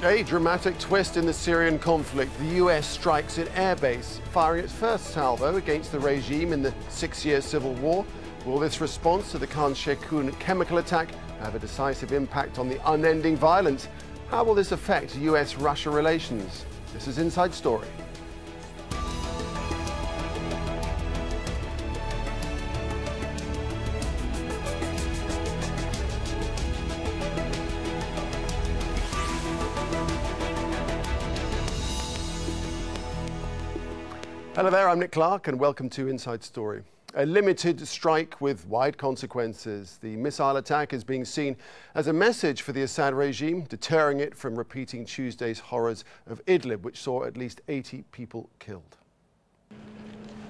A dramatic twist in the Syrian conflict. The US strikes at airbase, firing its first salvo against the regime in the 6-year civil war. Will this response to the Khan Sheikhoun chemical attack have a decisive impact on the unending violence? How will this affect US-Russia relations? This is Inside Story. Hello there, I'm Nick Clark and welcome to Inside Story. A limited strike with wide consequences. The missile attack is being seen as a message for the Assad regime, deterring it from repeating Tuesday's horrors of Idlib, which saw at least 80 people killed.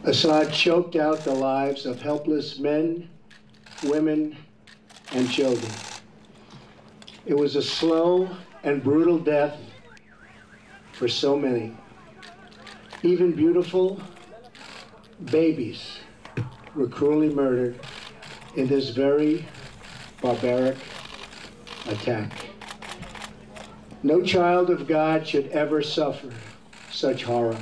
Assad choked out the lives of helpless men, women, and children. It was a slow and brutal death for so many. Even beautiful babies were cruelly murdered in this very barbaric attack. No child of God should ever suffer such horror.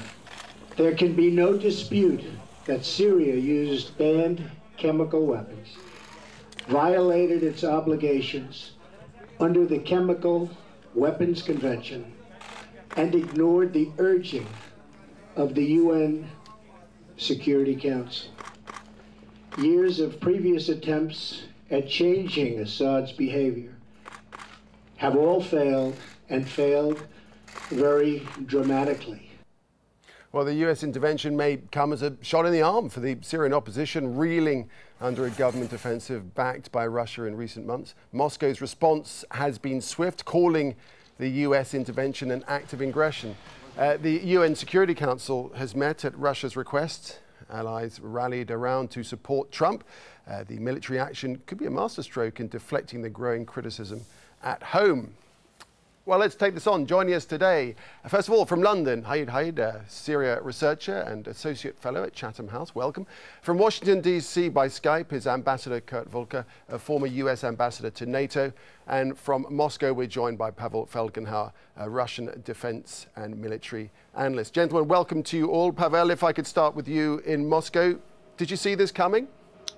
There can be no dispute that Syria used banned chemical weapons, violated its obligations under the Chemical Weapons Convention, and ignored the urging of the UN Security Council. Years of previous attempts at changing Assad's behavior have all failed, and failed very dramatically. Well, the US intervention may come as a shot in the arm for the Syrian opposition, reeling under a government offensive backed by Russia in recent months. Moscow's response has been swift, calling the US intervention an act of aggression. The UN Security Council has met at Russia's request. Allies rallied around to support Trump. The military action could be a masterstroke in deflecting the growing criticism at home. Well, let's take this on. Joining us today, first of all, from London, Haid, Syria researcher and associate fellow at Chatham House. Welcome. From Washington, D.C. by Skype is Ambassador Kurt Volker, a former U.S. ambassador to NATO. And from Moscow, we're joined by Pavel Felgenhauer, a Russian defense and military analyst. Gentlemen, welcome to you all. Pavel, if I could start with you in Moscow. Did you see this coming?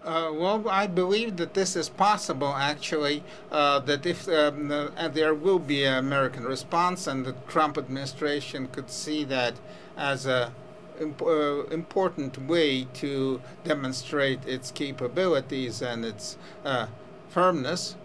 Well, I believe that this is possible, actually, that if there will be an American response, and the Trump administration could see that as an important way to demonstrate its capabilities and its firmness.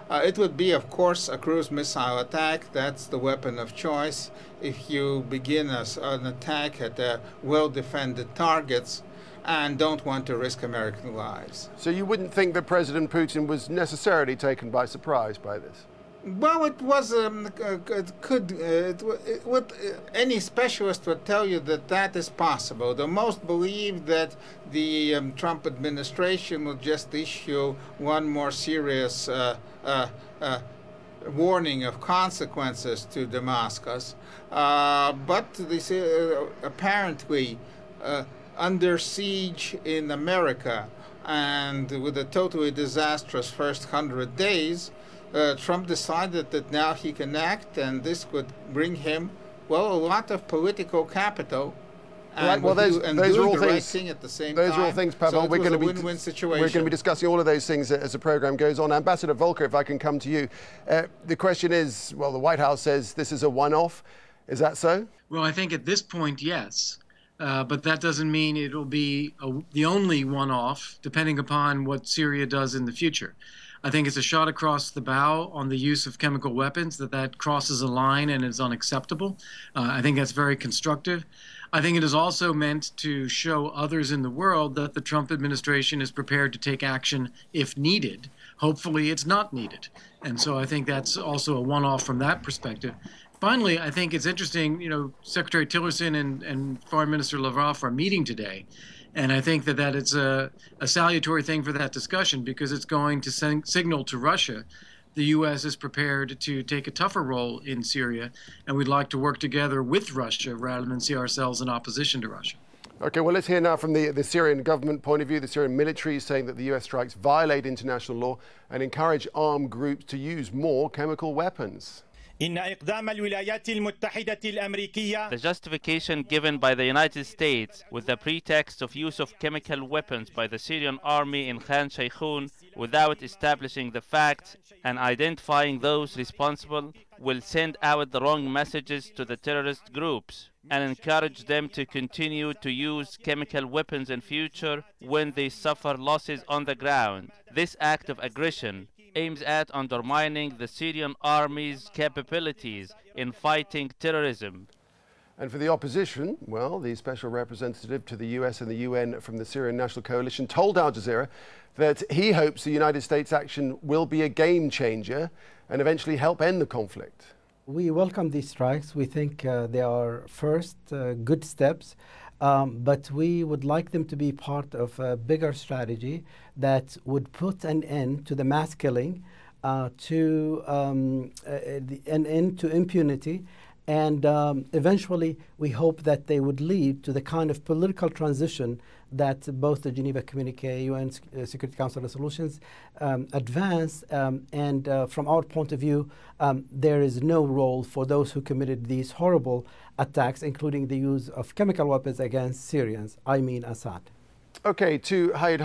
It would be, of course, a cruise missile attack. That's the weapon of choice. If you begin an attack at well-defended targets, and don't want to risk American lives. So you wouldn't think that President Putin was necessarily taken by surprise by this? Well, it was, any specialist would tell you that that is possible. The most believe that the Trump administration will just issue one more serious warning of consequences to Damascus. But this apparently under siege in America, and with a totally disastrous first 100 days, Trump decided that now he can act, and this would bring him, well, a lot of political capital. And right, well, those are all things. Right thing at the same time. Those are all things, Pavel. So we're going to be discussing all of those things as the program goes on. Ambassador Volker, if I can come to you, the question is, well, the White House says this is a one-off. Is that so? Well, I think at this point, yes. But that doesn't mean it'll be the only one-off, depending upon what Syria does in the future. I think it's a shot across the bow on the use of chemical weapons, that crosses a line and is unacceptable. I think that's very constructive. I think it is also meant to show others in the world that the Trump administration is prepared to take action if needed. Hopefully it's not needed. And so I think that's also a one-off from that perspective. Finally, I think it's interesting, you know, Secretary Tillerson and Foreign Minister Lavrov are meeting today. And I think that it's a salutary thing for that discussion, because it's going to signal to Russia the U.S. is prepared to take a tougher role in Syria, and we'd like to work together with Russia rather than see ourselves in opposition to Russia. Okay, well, let's hear now from the Syrian government point of view. The Syrian military is saying that the US strikes violate international law and encourage armed groups to use more chemical weapons. The justification given by the United States with the pretext of use of chemical weapons by the Syrian army in Khan Sheikhoun without establishing the facts and identifying those responsible will send out the wrong messages to the terrorist groups and encourage them to continue to use chemical weapons in future when they suffer losses on the ground. This act of aggression aims at undermining the Syrian army's capabilities in fighting terrorism. And for the opposition, well, the special representative to the US and the UN from the Syrian National Coalition told Al Jazeera that he hopes the United States action will be a game changer and eventually help end the conflict. We welcome these strikes. We think they are first good steps, but we would like them to be part of a bigger strategy that would put an end to the mass killing, to an end to impunity, and eventually we hope that they would lead to the kind of political transition that both the Geneva Communique, UN Security Council resolutions advance, and from our point of view, there is no role for those who committed these horrible attacks, including the use of chemical weapons against Syrians, I mean Assad. Okay, to Hayed,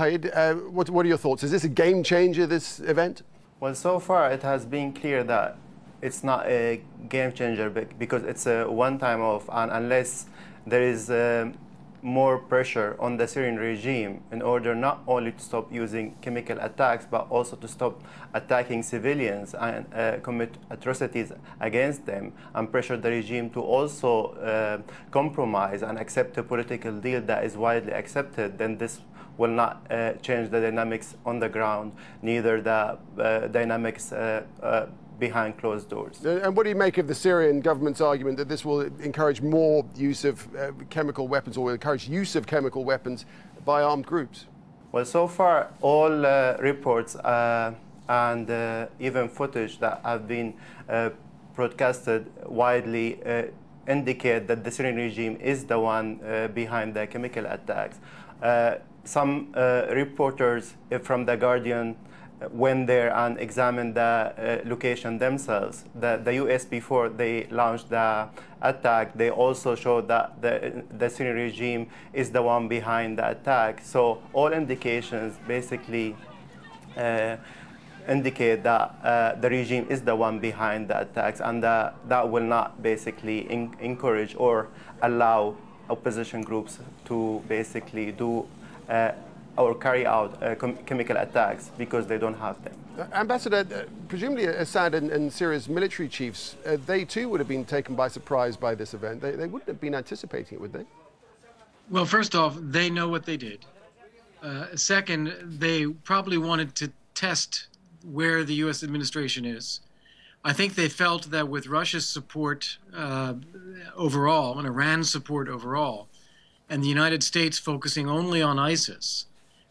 what are your thoughts? Is this a game changer, this event? Well, so far it has been clear that it's not a game changer because it's a one-time off, and unless there is more pressure on the Syrian regime in order not only to stop using chemical attacks, but also to stop attacking civilians and commit atrocities against them, and pressure the regime to also compromise and accept a political deal that is widely accepted, then this will not change the dynamics on the ground, neither the dynamics behind closed doors. And what do you make of the Syrian government's argument that this will encourage more use of chemical weapons, or will encourage use of chemical weapons by armed groups? Well, so far, all reports and even footage that have been broadcasted widely indicate that the Syrian regime is the one behind the chemical attacks. Some reporters from The Guardian went there and examined the location themselves. The US, before they launched the attack, they also showed that the Syrian regime is the one behind the attack. So all indications basically indicate that the regime is the one behind the attacks, and that will not basically encourage or allow opposition groups to basically do or carry out chemical attacks because they don't have them. Ambassador, presumably Assad and Syria's military chiefs, they too would have been taken by surprise by this event. They wouldn't have been anticipating it, would they? Well, first off, they know what they did. Second, they probably wanted to test where the U.S. administration is. I think they felt that with Russia's support overall, and Iran's support overall, and the United States focusing only on ISIS,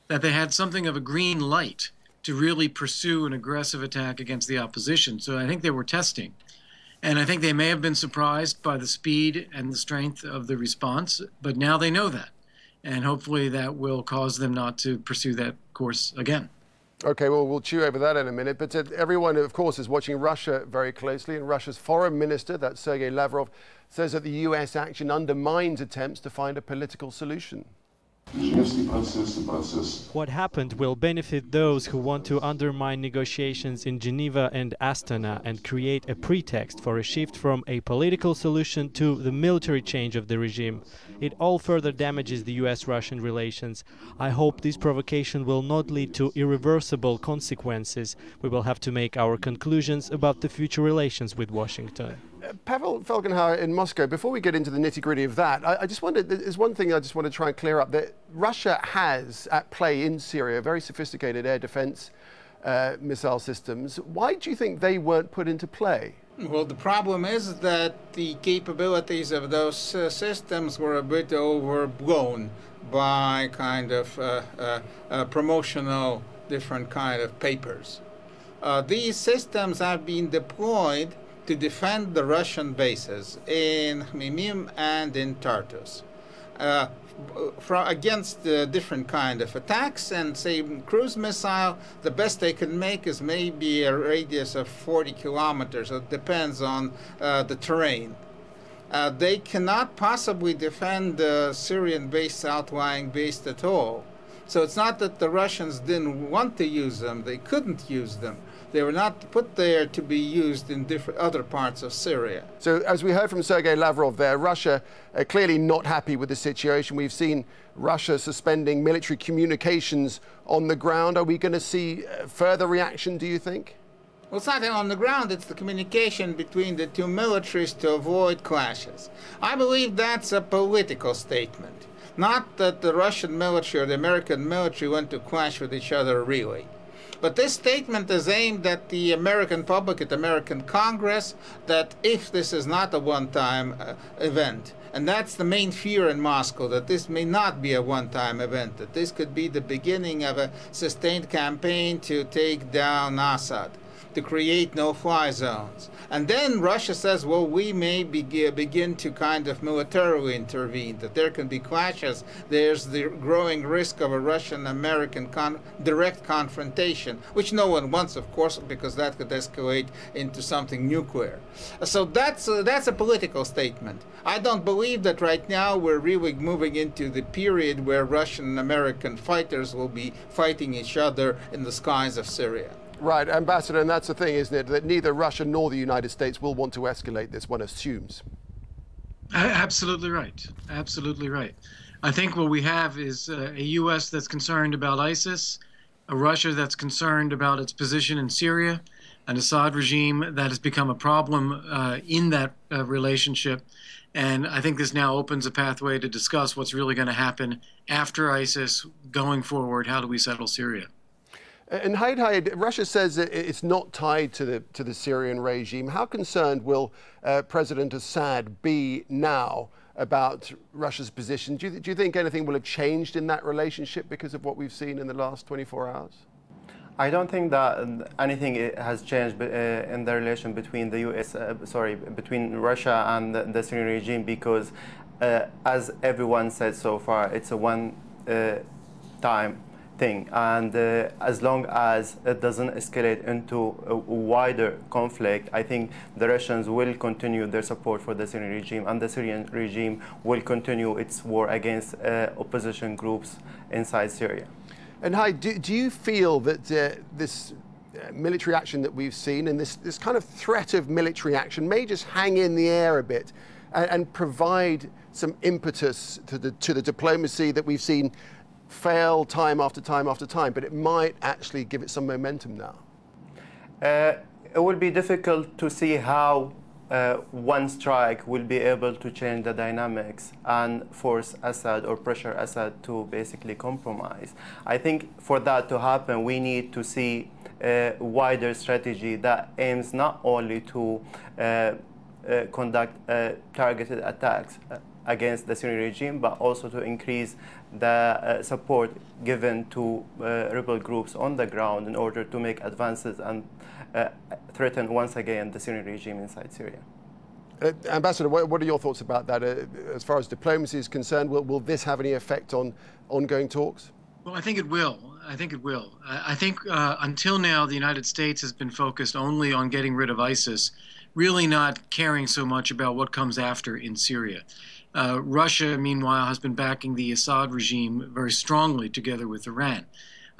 that they had something of a green light to really pursue an aggressive attack against the opposition. So I think they were testing. And I think they may have been surprised by the speed and the strength of the response, but now they know that. And hopefully that will cause them not to pursue that course again. Okay, well, we'll chew over that in a minute. But everyone, of course, is watching Russia very closely. And Russia's foreign minister, that's Sergei Lavrov, says that the U.S. action undermines attempts to find a political solution. What happened will benefit those who want to undermine negotiations in Geneva and Astana and create a pretext for a shift from a political solution to the military change of the regime. It all further damages the US-Russian relations. I hope this provocation will not lead to irreversible consequences. We will have to make our conclusions about the future relations with Washington. Pavel Felgenhauer in Moscow, before we get into the nitty-gritty of that, I just wondered, there's one thing I just want to try and clear up, that Russia has at play in Syria very sophisticated air defense missile systems. Why do you think they weren't put into play? Well, the problem is that the capabilities of those systems were a bit overblown by kind of promotional different kind of papers. These systems have been deployed to defend the Russian bases in Khmeimim and in Tartus. against different kind of attacks, and say cruise missile, the best they can make is maybe a radius of 40 kilometers. It depends on the terrain. They cannot possibly defend the Syrian-based outlying base at all. So it's not that the Russians didn't want to use them, they couldn't use them. They were not put there to be used in different other parts of Syria. So as we heard from Sergei Lavrov there, Russia clearly not happy with the situation. We've seen Russia suspending military communications on the ground. Are we going to see further reaction, do you think? Well, it's not on the ground, it's the communication between the two militaries to avoid clashes. I believe that's a political statement. Not that the Russian military or the American military want to clash with each other, really. But this statement is aimed at the American public, at the American Congress, that if this is not a one-time event, and that's the main fear in Moscow, that this may not be a one-time event, that this could be the beginning of a sustained campaign to take down Assad, to create no-fly zones. And then Russia says, well, we may begin to kind of militarily intervene, that there can be clashes. There's the growing risk of a Russian-American direct confrontation, which no one wants, of course, because that could escalate into something nuclear. So that's a political statement. I don't believe that right now we're really moving into the period where Russian and American fighters will be fighting each other in the skies of Syria. Right, Ambassador, and that's the thing, isn't it, that neither Russia nor the United States will want to escalate this, one assumes. Absolutely right. Absolutely right. I think what we have is a U.S. that's concerned about ISIS, a Russia that's concerned about its position in Syria, an Assad regime that has become a problem in that relationship. And I think this now opens a pathway to discuss what's really going to happen after ISIS going forward. How do we settle Syria? And Haid, Russia says that it's not tied to the Syrian regime. How concerned will President Assad be now about Russia's position? Do you think anything will have changed in that relationship because of what we've seen in the last 24 hours? I don't think that anything has changed in the relation between the between Russia and the Syrian regime, because as everyone said so far, it's a one-time thing, and as long as it doesn't escalate into a wider conflict, I think the Russians will continue their support for the Syrian regime, and the Syrian regime will continue its war against opposition groups inside Syria. And Haid, do you feel that this military action that we've seen and this kind of threat of military action may just hang in the air a bit and provide some impetus to the diplomacy that we've seen fail time after time after time, but it might actually give it some momentum now? It will be difficult to see how one strike will be able to change the dynamics and force Assad or pressure Assad to basically compromise. I think for that to happen, we need to see a wider strategy that aims not only to conduct targeted attacks against the Syrian regime, but also to increase the support given to rebel groups on the ground in order to make advances and threaten once again the Syrian regime inside Syria. Ambassador, what are your thoughts about that? As far as diplomacy is concerned, will this have any effect on ongoing talks? Well, I think it will. I think it will. I think until now, the United States has been focused only on getting rid of ISIS, really not caring so much about what comes after in Syria. Russia, meanwhile, has been backing the Assad regime very strongly together with Iran.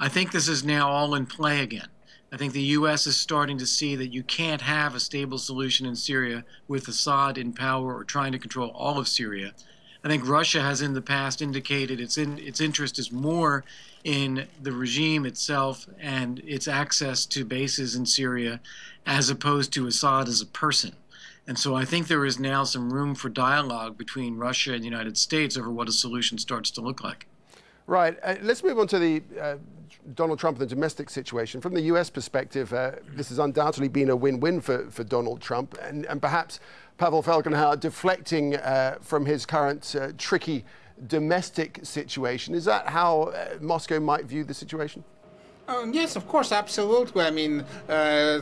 I think this is now all in play again. I think the U.S. is starting to see that you can't have a stable solution in Syria with Assad in power or trying to control all of Syria. I think Russia has in the past indicated its interest is more in the regime itself and its access to bases in Syria as opposed to Assad as a person. And so I think there is now some room for dialogue between Russia and the United States over what a solution starts to look like. Right. Let's move on to the Donald Trump and the domestic situation. From the U.S. perspective, this has undoubtedly been a win-win for Donald Trump. And perhaps Pavel Falkenhauer deflecting from his current tricky domestic situation. Is that how Moscow might view the situation? Yes, of course, absolutely. I mean,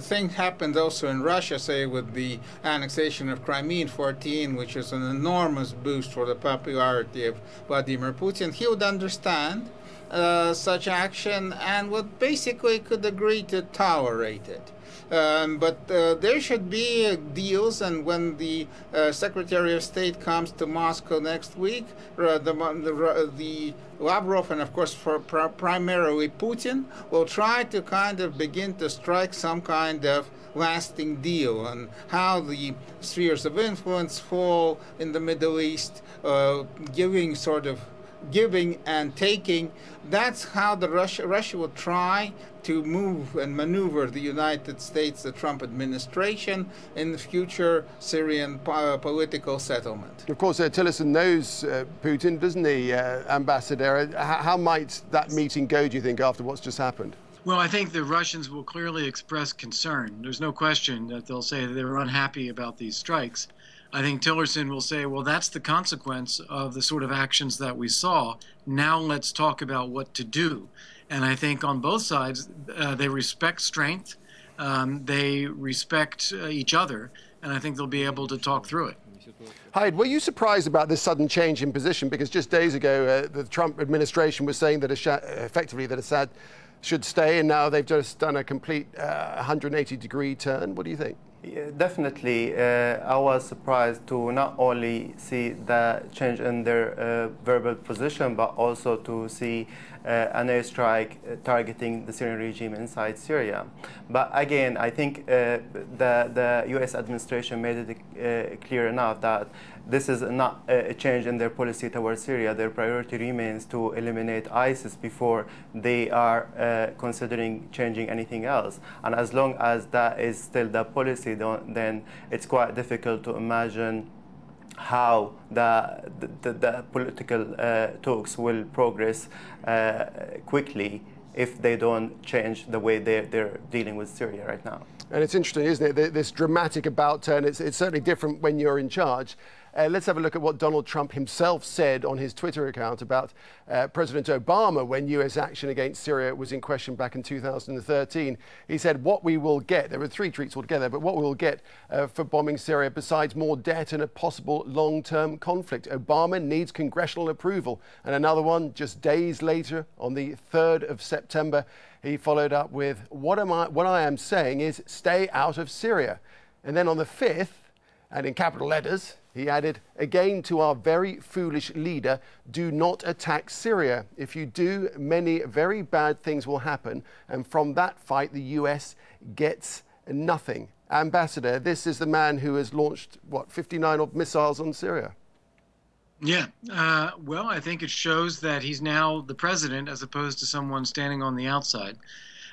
thing happened also in Russia, say, with the annexation of Crimea in 2014, which is an enormous boost for the popularity of Vladimir Putin. He would understand such action and would basically could agree to tolerate it. But there should be deals, and when the Secretary of State comes to Moscow next week, the Lavrov and, of course, primarily Putin will try to kind of begin to strike some kind of lasting deal on how the spheres of influence fall in the Middle East, giving and taking. That's how Russia will try to move and maneuver the United States, the Trump administration, in the future Syrian political settlement. Of course, Tillerson knows Putin, doesn't he, Ambassador? How might that meeting go, do you think, after what's just happened? Well, I think the Russians will clearly express concern. There's no question that they'll say that they're unhappy about these strikes. I think Tillerson will say, well, that's the consequence of the sort of actions that we saw. Now let's talk about what to do. And I think on both sides, they respect strength, they respect each other, and I think they'll be able to talk through it. Hyde, were you surprised about this sudden change in position? Because just days ago, the Trump administration was saying that effectively that Assad should stay, and now they've just done a complete 180-degree turn. What do you think? Yeah, definitely, I was surprised to not only see the change in their verbal position, but also to see an airstrike targeting the Syrian regime inside Syria. But again, I think the U.S. administration made it clear enough that this is not a change in their policy towards Syria. Their priority remains to eliminate ISIS before they are considering changing anything else. And as long as that is still the policy, then it's quite difficult to imagine how the political talks will progress quickly if they don't change the way they're dealing with Syria right now. And it's interesting, isn't it, this dramatic about turn. It's certainly different when you're in charge. Let's have a look at what Donald Trump himself said on his Twitter account about President Obama when U.S. action against Syria was in question back in 2013. He said, what we will get, there were 3 tweets altogether, but what we will get for bombing Syria besides more debt and a possible long-term conflict. Obama needs congressional approval. And another one just days later, on the 3rd of September, he followed up with, what I am saying is stay out of Syria. And then on the 5th, and in capital letters, he added, again to our very foolish leader, do not attack Syria. If you do, many very bad things will happen. And from that fight, the US gets nothing. Ambassador, this is the man who has launched, 59 missiles on Syria. Yeah, well, I think it shows that he's now the president as opposed to someone standing on the outside.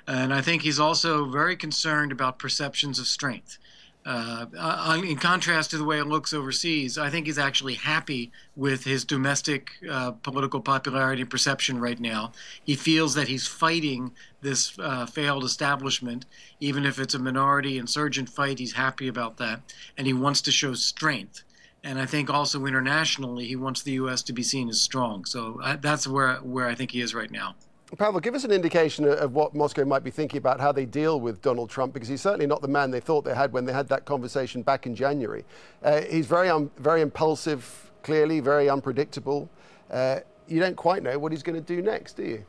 And I think he's also very concerned about perceptions of strength. In contrast to the way it looks overseas, I think he's actually happy with his domestic political popularity and perception right now. He feels that he's fighting this failed establishment. Even if it's a minority insurgent fight, he's happy about that. And he wants to show strength. And I think also internationally, he wants the U.S. to be seen as strong. So that's where I think he is right now. Pavel, give us an indication of what Moscow might be thinking about how they deal with Donald Trump, because he's certainly not the man they thought they had when they had that conversation back in January. He's very impulsive, clearly, very unpredictable. You don't quite know what he's going to do next, do you?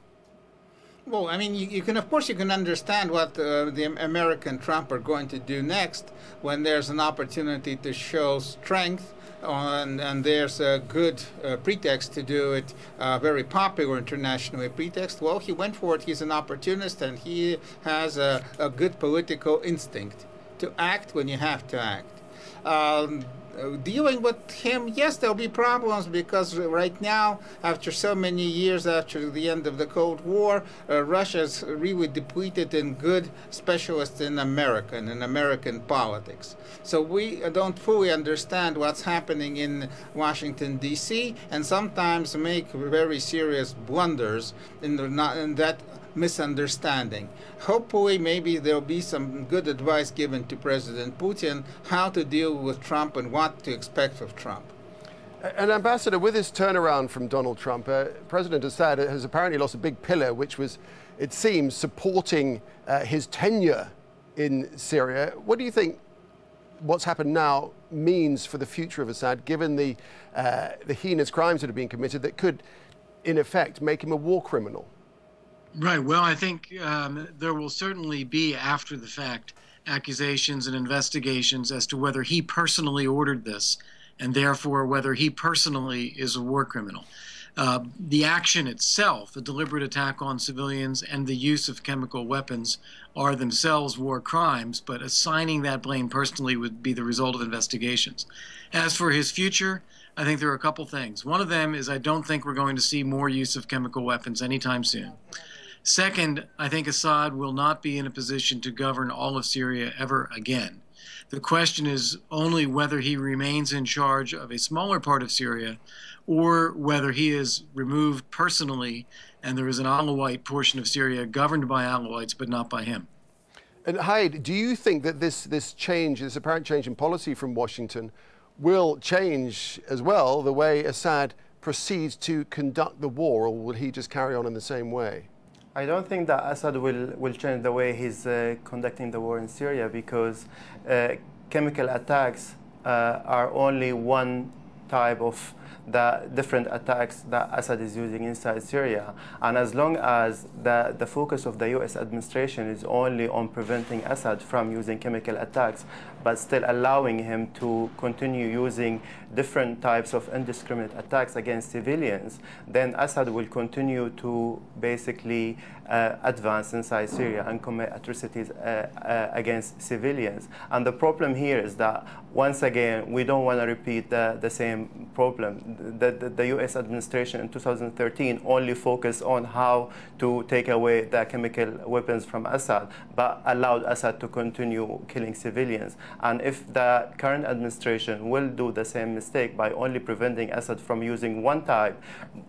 Well, I mean, you can, of course, you can understand what the American Trump are going to do next when there's an opportunity to show strength. And there's a good pretext to do it, very popular internationally pretext. Well, he went for it. He's an opportunist, and he has a good political instinct to act when you have to act. Dealing with him, yes, there'll be problems because right now, after so many years after the end of the Cold War, Russia's really depleted in good specialists in American politics. So we don't fully understand what's happening in Washington, D.C., and sometimes make very serious blunders in that misunderstanding. Hopefully, maybe there'll be some good advice given to President Putin how to deal with Trump and what to expect of Trump. And Ambassador, with this turnaround from Donald Trump, President Assad has apparently lost a big pillar, which was, it seems, supporting his tenure in Syria. What do you think what's happened now means for the future of Assad, given the heinous crimes that have been committed that could, in effect, make him a war criminal? Right. Well, I think there will certainly be, after the fact, accusations and investigations as to whether he personally ordered this, and therefore whether he personally is a war criminal. The action itself, the deliberate attack on civilians and the use of chemical weapons, are themselves war crimes, but assigning that blame personally would be the result of investigations. As for his future, I think there are a couple things. One of them is I don't think we're going to see more use of chemical weapons anytime soon. Second, I think Assad will not be in a position to govern all of Syria ever again. The question is only whether he remains in charge of a smaller part of Syria or whether he is removed personally and there is an Alawite portion of Syria governed by Alawites but not by him. And Haid, do you think that this apparent change in policy from Washington will change as well the way Assad proceeds to conduct the war, or will he just carry on in the same way? I don't think that Assad will change the way he's conducting the war in Syria, because chemical attacks are only one type of the different attacks that Assad is using inside Syria. And as long as the focus of the US administration is only on preventing Assad from using chemical attacks, but still allowing him to continue using different types of indiscriminate attacks against civilians, then Assad will continue to basically advance inside Syria and commit atrocities against civilians. And the problem here is that, once again, we don't want to repeat the same problem. The US administration in 2013 only focused on how to take away the chemical weapons from Assad, but allowed Assad to continue killing civilians. And if the current administration will do the same mistake by only preventing Assad from using one type,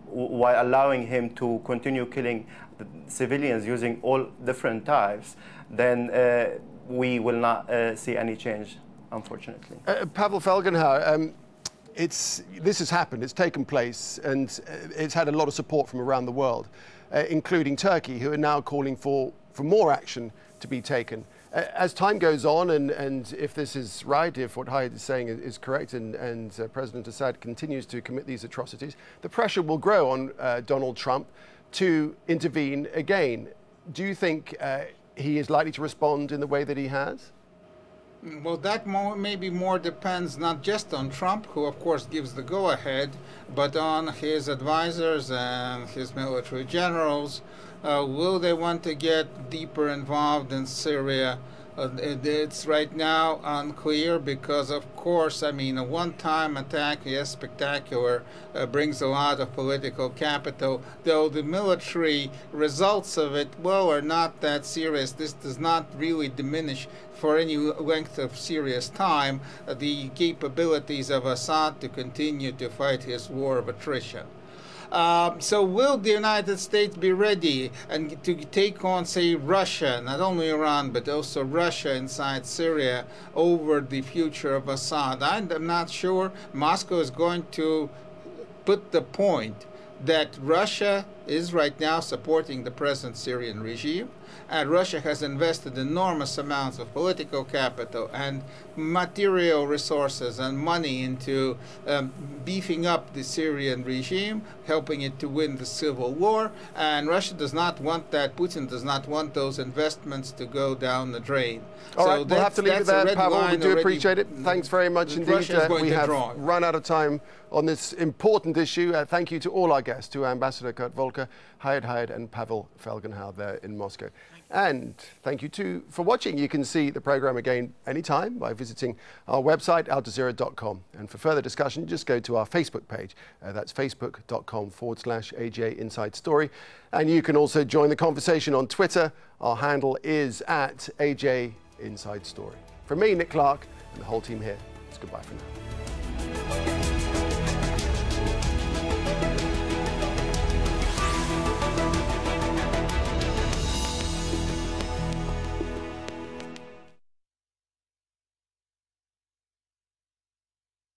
while allowing him to continue killing the civilians using all different types, then we will not see any change, unfortunately. Pavel Felgenhauer, this has happened, it's taken place, and it's had a lot of support from around the world, including Turkey, who are now calling for more action to be taken. As time goes on, and if this is right, if what Haid is saying is correct, and President Assad continues to commit these atrocities, the pressure will grow on Donald Trump to intervene again. Do you think he is likely to respond in the way that he has? Well, that maybe more depends not just on Trump, who of course gives the go-ahead, but on his advisors and his military generals. Will they want to get deeper involved in Syria? It's right now unclear because, of course, I mean, a one-time attack, yes, spectacular, brings a lot of political capital, though the military results of it, well, are not that serious. This does not really diminish for any length of serious time the capabilities of Assad to continue to fight his war of attrition. So will the United States be ready and to take on, say, Russia, not only Iran, but also Russia inside Syria over the future of Assad? I'm not sure. Moscow is going to put the point that Russia is right now supporting the present Syrian regime, and Russia has invested enormous amounts of political capital and material resources and money into beefing up the Syrian regime, helping it to win the civil war, and Russia does not want that. Putin does not want those investments to go down the drain. All right, we'll have to leave it there, Pavel. We do appreciate it. Thanks very much indeed. We have run out of time on this important issue. Thank you to all our guests, to Ambassador Kurt Volker, Haid and Pavel Felgenhauer there in Moscow. And thank you too for watching. You can see the program again anytime by visiting our website, aljazeera.com. And for further discussion, just go to our Facebook page. That's facebook.com/AJ Inside Story. And you can also join the conversation on Twitter. Our handle is @AJ Inside Story. From me, Nick Clark, and the whole team here, it's goodbye for now.